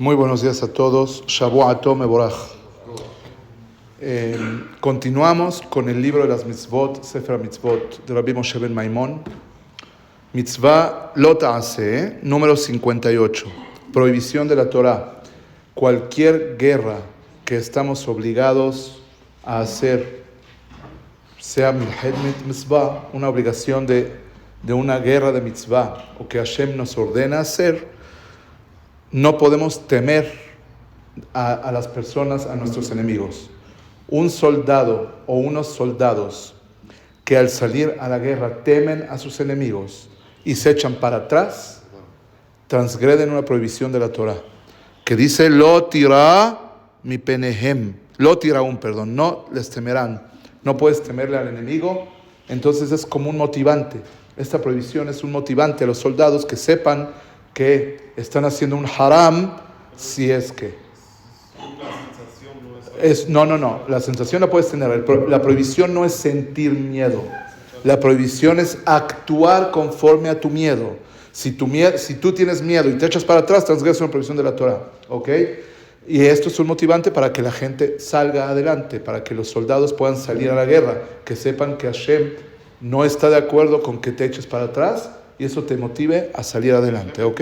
Muy buenos días a todos. Shavua Tov Mevorach. Continuamos con el libro de las mitzvot, Sefer Mitzvot, de Rabbi Moshe ben Maimón. Mitzvah Lo Ta'aseh, número 58. Prohibición de la Torah. Cualquier guerra que estamos obligados a hacer, sea mitzvah, una obligación de una guerra de mitzvah, o que Hashem nos ordena hacer, no podemos temer a las personas, a nuestros enemigos. Un soldado o unos soldados que al salir a la guerra temen a sus enemigos y se echan para atrás, transgreden una prohibición de la Torah, que dice, Lo tira mi penehem, Lo tiraun, perdón, no les temerán, no puedes temerle al enemigo. Entonces es como un motivante. Esta prohibición es un motivante a los soldados que sepan que están haciendo un haram, si es que... No, la sensación la puedes tener. La prohibición no es sentir miedo. La prohibición es actuar conforme a tu miedo. Si tú tienes miedo y te echas para atrás, transgredes una prohibición de la Torah, ¿ok? Y esto es un motivante para que la gente salga adelante, para que los soldados puedan salir a la guerra, que sepan que Hashem no está de acuerdo con que te eches para atrás, y eso te motive a salir adelante, ¿ok?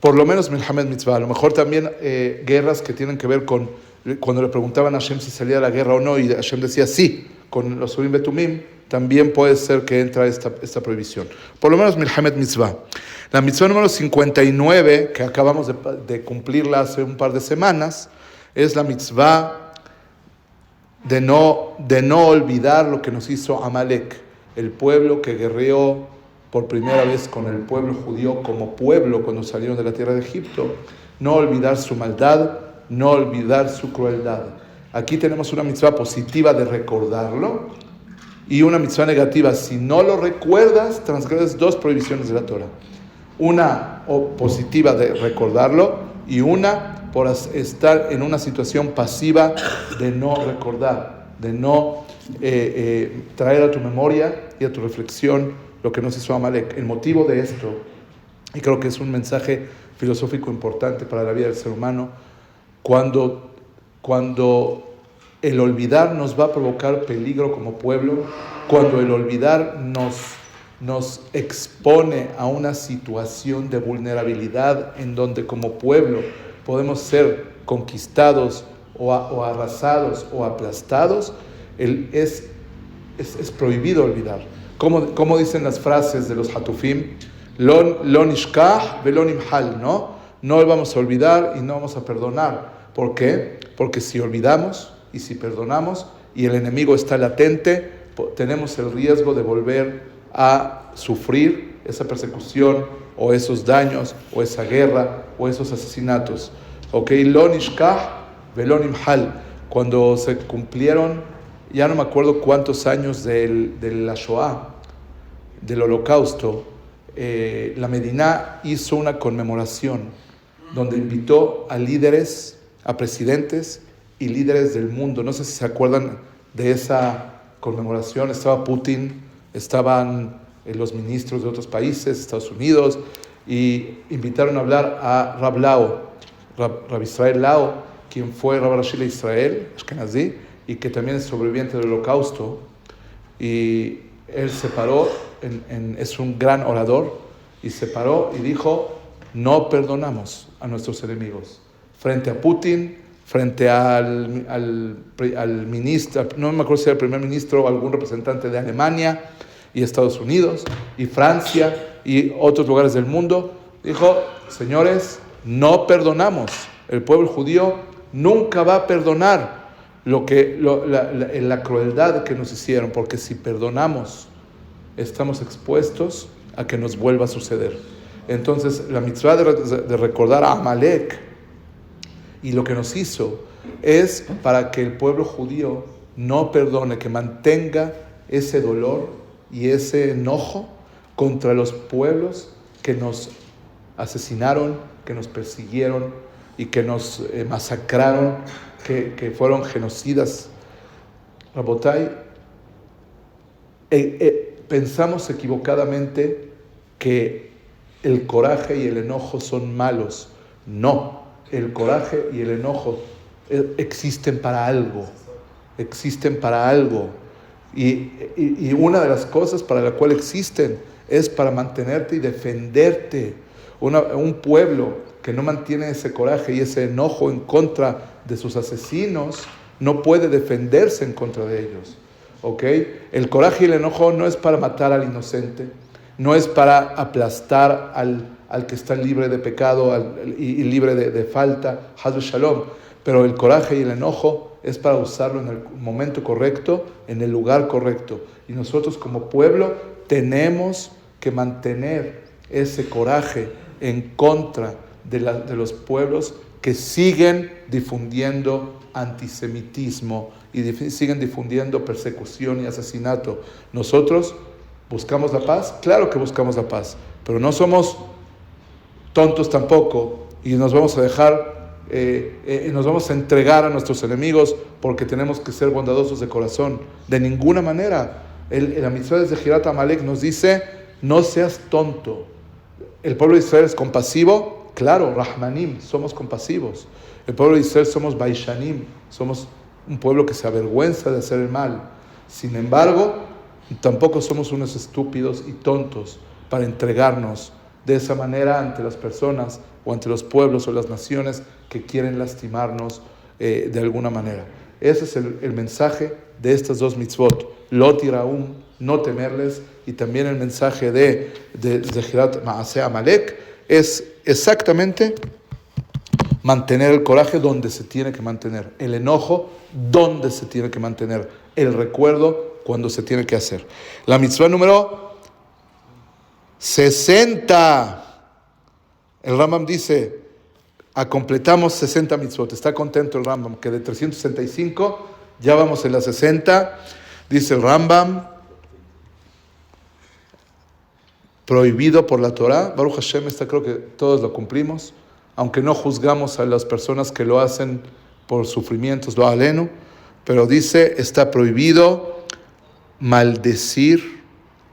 Por lo menos Milhamet Mitzvah. A lo mejor también guerras que tienen que ver con cuando le preguntaban a Hashem si salía a la guerra o no, y Hashem decía sí, con los Urim Betumim, también puede ser que entra esta prohibición. Por lo menos Milhamet Mitzvah. La mitzvah número 59, que acabamos de cumplirla hace un par de semanas, es la mitzvah de no olvidar lo que nos hizo Amalek, el pueblo que guerreó por primera vez con el pueblo judío como pueblo cuando salieron de la tierra de Egipto. No olvidar su maldad, no olvidar su crueldad. Aquí tenemos una mitzvah positiva de recordarlo y una mitzvah negativa. Si no lo recuerdas, transgredes dos prohibiciones de la Torah. Una positiva de recordarlo y una por estar en una situación pasiva de no recordar, de no traer a tu memoria y a tu reflexión lo que nos hizo Amalek. El motivo de esto, y creo que es un mensaje filosófico importante para la vida del ser humano, cuando el olvidar nos va a provocar peligro como pueblo, cuando el olvidar nos expone a una situación de vulnerabilidad en donde como pueblo podemos ser conquistados o arrasados o aplastados, es prohibido olvidar. Como dicen las frases de los Hatufim, Lo nishkach velo nimhal, ¿no? No vamos a olvidar y no vamos a perdonar. ¿Por qué? Porque si olvidamos y si perdonamos y el enemigo está latente, tenemos el riesgo de volver a sufrir esa persecución o esos daños o esa guerra o esos asesinatos. ¿Ok? Lo nishkach velo nimhal. Cuando se cumplieron, ya no me acuerdo cuántos años de la Shoah, del Holocausto, la Medina hizo una conmemoración donde invitó a líderes, a presidentes y líderes del mundo. No sé si se acuerdan de esa conmemoración. Estaba Putin, estaban los ministros de otros países, Estados Unidos, y invitaron a hablar a Rab Lau, Rab Israel Lau, quien fue Rab Rashi de Israel, Ashkenazí, y que también es sobreviviente del Holocausto. Y él se paró, es un gran orador, y se paró y dijo, no perdonamos a nuestros enemigos. Frente a Putin, frente al ministro, no me acuerdo si era el primer ministro o algún representante de Alemania y Estados Unidos y Francia y otros lugares del mundo, dijo, señores, no perdonamos. El pueblo judío nunca va a perdonar la crueldad que nos hicieron, porque si perdonamos, estamos expuestos a que nos vuelva a suceder. Entonces, la mitzvah de recordar a Amalek y lo que nos hizo es para que el pueblo judío no perdone, que mantenga ese dolor y ese enojo contra los pueblos que nos asesinaron, que nos persiguieron y que nos masacraron, que fueron genocidas. Rabotai, pensamos equivocadamente que el coraje y el enojo son malos, No, el coraje y el enojo existen para algo, existen para algo. Y una de las cosas para la cual existen es para mantenerte y defenderte. Un pueblo que no mantiene ese coraje y ese enojo en contra de sus asesinos no puede defenderse en contra de ellos. ¿Ok? El coraje y el enojo no es para matar al inocente, no es para aplastar al que está libre de pecado y libre de falta, Hazbe Shalom, pero el coraje y el enojo es para usarlo en el momento correcto, en el lugar correcto. Y nosotros como pueblo tenemos que mantener ese coraje en contra de los pueblos que siguen difundiendo antisemitismo y siguen difundiendo persecución y asesinato. Nosotros buscamos la paz, claro que buscamos la paz, pero no somos tontos tampoco y nos vamos a dejar, nos vamos a entregar a nuestros enemigos porque tenemos que ser bondadosos de corazón. De ninguna manera. La mitzvah de Zehirat Amalek nos dice, no seas tonto. El pueblo de Israel es compasivo, claro, Rahmanim, somos compasivos. El pueblo de Israel somos Baishanim, somos un pueblo que se avergüenza de hacer el mal. Sin embargo, tampoco somos unos estúpidos y tontos para entregarnos de esa manera ante las personas o ante los pueblos o las naciones que quieren lastimarnos de alguna manera. Ese es el mensaje de estas dos mitzvot, Lot y Raum, no temerles, y también el mensaje de Zehirat Maaseh Amalek es exactamente mantener el coraje donde se tiene que mantener, el enojo donde se tiene que mantener, el recuerdo cuando se tiene que hacer. La mitzvah número 60. El Rambam dice, completamos 60 mitzvot. Está contento el Rambam, que de 365 ya vamos en la 60. Dice el Rambam, prohibido por la Torah. Baruch Hashem, creo que todos lo cumplimos, aunque no juzgamos a las personas que lo hacen por sufrimientos, lo aleno, pero dice, está prohibido maldecir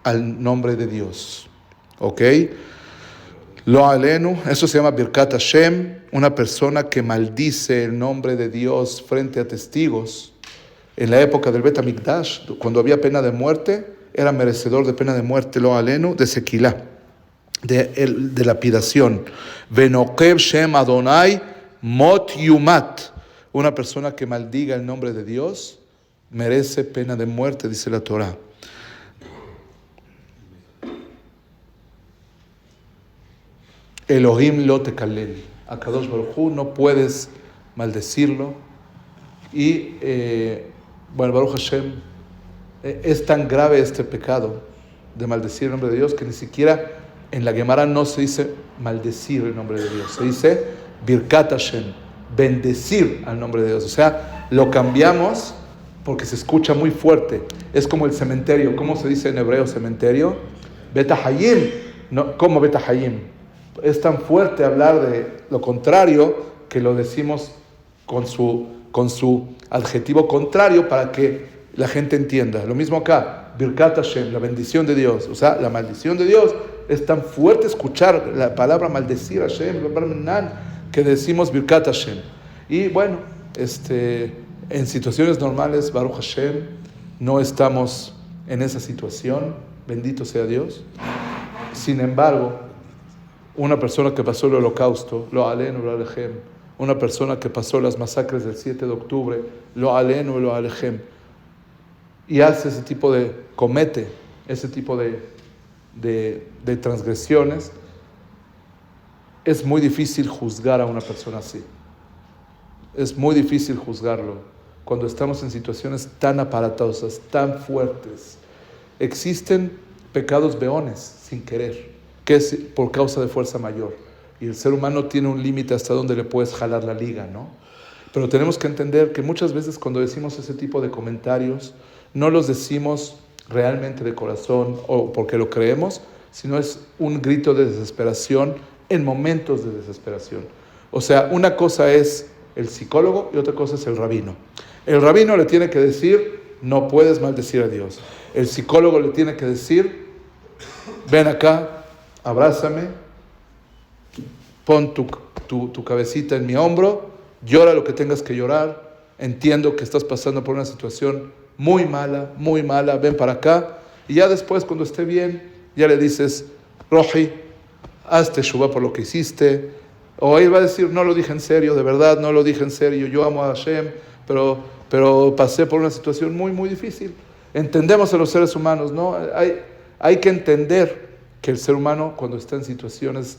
al nombre de Dios. ¿Ok? Lo alenu, eso se llama Birkat Hashem, una persona que maldice el nombre de Dios frente a testigos. En la época del Bet HaMikdash, cuando había pena de muerte, era merecedor de pena de muerte, lo alenu, de sequilá, de lapidación. Venokev Shem Adonai Mot Yumat, una persona que maldiga el nombre de Dios, merece pena de muerte, dice la Torah. Elohim lo tekalel, a Kadosh Baruj Hu no puedes maldecirlo. Y bueno, Baruch Hashem, es tan grave este pecado de maldecir el nombre de Dios que ni siquiera en la Gemara no se dice maldecir el nombre de Dios, se dice Birkat Hashem, bendecir al nombre de Dios. O sea, lo cambiamos porque se escucha muy fuerte. Es como el cementerio. ¿Cómo se dice en hebreo cementerio? Bet Hayim. No, ¿cómo Bet Hayim? Es tan fuerte hablar de lo contrario que lo decimos con su adjetivo contrario para que la gente entienda. Lo mismo acá, Birkat Hashem, la bendición de Dios. O sea, la maldición de Dios es tan fuerte escuchar la palabra maldecir a Hashem, que decimos Birkat Hashem. Y bueno, en situaciones normales, Baruch Hashem, no estamos en esa situación, bendito sea Dios. Sin embargo, una persona que pasó el holocausto, lo alenu, lo alejem, una persona que pasó las masacres del 7 de octubre, lo alenu, lo alejem, y comete ese tipo de transgresiones, es muy difícil juzgar a una persona así. Es muy difícil juzgarlo cuando estamos en situaciones tan aparatosas, tan fuertes. Existen pecados beones, sin querer, que es por causa de fuerza mayor. Y el ser humano tiene un límite hasta donde le puedes jalar la liga, ¿no? Pero tenemos que entender que muchas veces cuando decimos ese tipo de comentarios, no los decimos realmente de corazón o porque lo creemos, sino es un grito de desesperación en momentos de desesperación. O sea, una cosa es el psicólogo y otra cosa es el rabino. El rabino le tiene que decir, no puedes maldecir a Dios. El psicólogo le tiene que decir, ven acá, abrázame, pon tu cabecita en mi hombro, llora lo que tengas que llorar, entiendo que estás pasando por una situación muy mala, ven para acá, y ya después cuando esté bien, ya le dices, Roji, hazte shuvá por lo que hiciste, o él va a decir, no lo dije en serio, de verdad, no lo dije en serio, yo amo a Hashem, pero pasé por una situación muy difícil. Entendemos a los seres humanos, ¿no? Hay que entender que el ser humano, cuando está en situaciones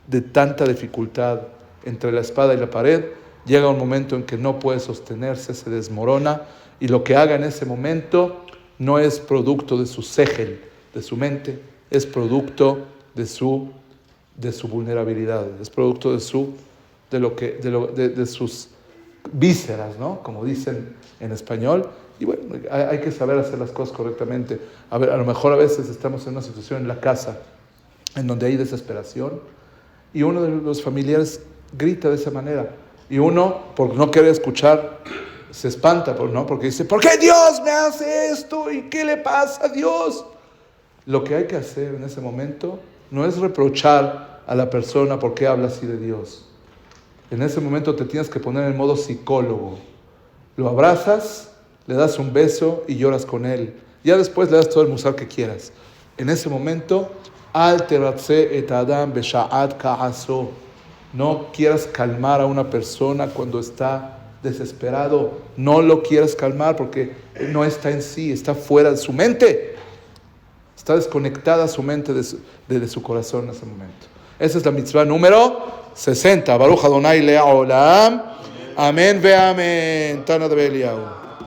de tanta dificultad entre la espada y la pared, llega un momento en que no puede sostenerse, se desmorona, y lo que haga en ese momento no es producto de su segel, de su mente, es producto de su vulnerabilidad, es producto de sus vísceras, ¿no? Como dicen en español. Y bueno, hay que saber hacer las cosas correctamente. A lo mejor a veces estamos en una situación en la casa en donde hay desesperación y uno de los familiares grita de esa manera y uno, por no querer escuchar, se espanta, ¿no? Porque dice, ¿por qué Dios me hace esto? ¿Y qué le pasa a Dios? Lo que hay que hacer en ese momento no es reprochar a la persona por qué habla así de Dios. En ese momento te tienes que poner en modo psicólogo. Lo abrazas, le das un beso y lloras con él. Ya después le das todo el musar que quieras. En ese momento, al teratze et adam besha'at ka'aso. No quieras calmar a una persona cuando está desesperado. No lo quieras calmar porque no está en sí, está fuera de su mente. Está desconectada su mente de su corazón en ese momento. Esa es la mitzvah número 60. Baruch Adonai Le'olam. Amén ve amén. Tana de Beliau.